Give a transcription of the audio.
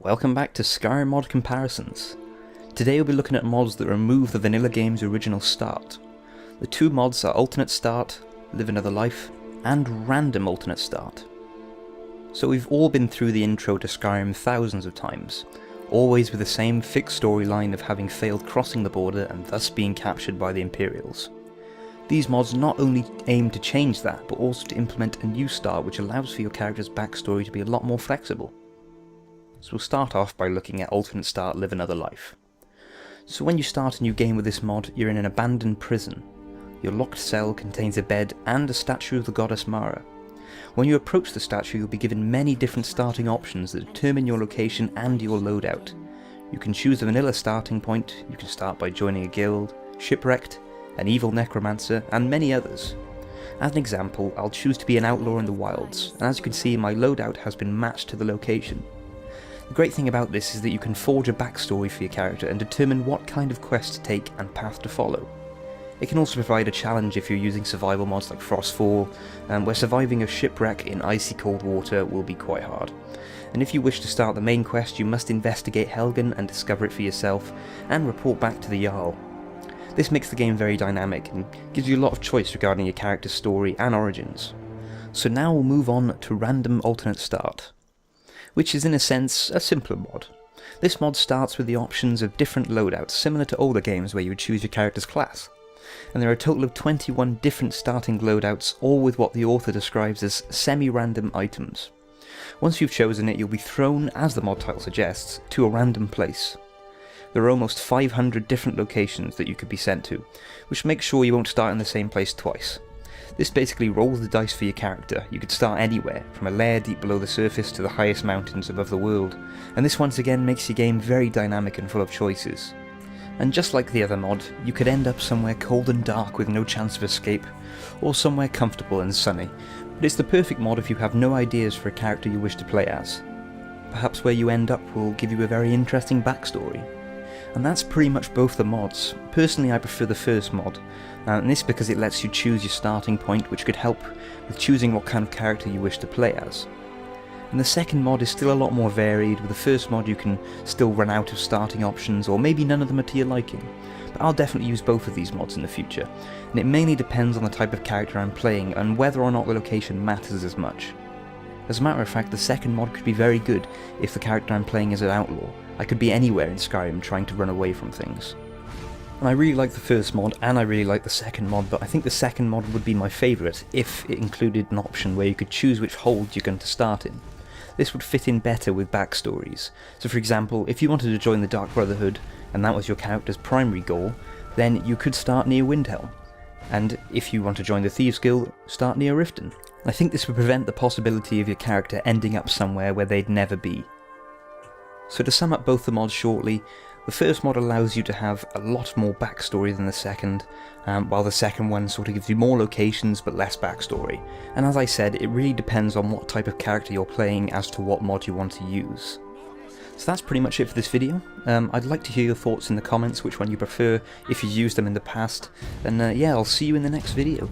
Welcome back to Skyrim mod comparisons. Today we'll be looking at mods that remove the vanilla game's original start. The two mods are alternate start, live another life, and random alternate start. So we've all been through the intro to Skyrim thousands of times, always with the same fixed storyline of having failed crossing the border and thus being captured by the Imperials. These mods not only aim to change that, but also to implement a new start which allows for your character's backstory to be a lot more flexible. So we'll start off by looking at alternate start, live another life. So when you start a new game with this mod, you're in an abandoned prison. Your locked cell contains a bed and a statue of the goddess Mara. When you approach the statue, you'll be given many different starting options that determine your location and your loadout. You can choose a vanilla starting point, you can start by joining a guild, shipwrecked, an evil necromancer, and many others. As an example, I'll choose to be an outlaw in the wilds, and as you can see, my loadout has been matched to the location. The great thing about this is that you can forge a backstory for your character and determine what kind of quest to take and path to follow. It can also provide a challenge if you're using survival mods like Frostfall, where surviving a shipwreck in icy cold water will be quite hard. And if you wish to start the main quest, you must investigate Helgen and discover it for yourself, and report back to the Jarl. This makes the game very dynamic and gives you a lot of choice regarding your character's story and origins. So now we'll move on to random alternate start, which is in a sense a simpler mod. This mod starts with the options of different loadouts, similar to older games where you would choose your character's class. And there are a total of 21 different starting loadouts, all with what the author describes as semi-random items. Once you've chosen it, you'll be thrown, as the mod title suggests, to a random place. There are almost 500 different locations that you could be sent to, which makes sure you won't start in the same place twice. This basically rolls the dice for your character. You could start anywhere, from a lair deep below the surface to the highest mountains above the world, and this once again makes your game very dynamic and full of choices. And just like the other mod, you could end up somewhere cold and dark with no chance of escape, or somewhere comfortable and sunny, but it's the perfect mod if you have no ideas for a character you wish to play as. Perhaps where you end up will give you a very interesting backstory. And that's pretty much both the mods. Personally, I prefer the first mod, and this because it lets you choose your starting point, which could help with choosing what kind of character you wish to play as. And the second mod is still a lot more varied. With the first mod you can still run out of starting options, or maybe none of them are to your liking. But I'll definitely use both of these mods in the future, and it mainly depends on the type of character I'm playing and whether or not the location matters as much. As a matter of fact, the second mod could be very good if the character I'm playing is an outlaw. I could be anywhere in Skyrim trying to run away from things. And I really like the first mod and I really like the second mod, but I think the second mod would be my favourite if it included an option where you could choose which hold you're going to start in. This would fit in better with backstories. So for example, if you wanted to join the Dark Brotherhood and that was your character's primary goal, then you could start near Windhelm. And if you want to join the Thieves Guild, start near Riften. I think this would prevent the possibility of your character ending up somewhere where they'd never be. So to sum up both the mods shortly, the first mod allows you to have a lot more backstory than the second, while the second one sort of gives you more locations but less backstory. And as I said, it really depends on what type of character you're playing as to what mod you want to use. So that's pretty much it for this video. I'd like to hear your thoughts in the comments, which one you prefer, if you used them in the past, and yeah, I'll see you in the next video.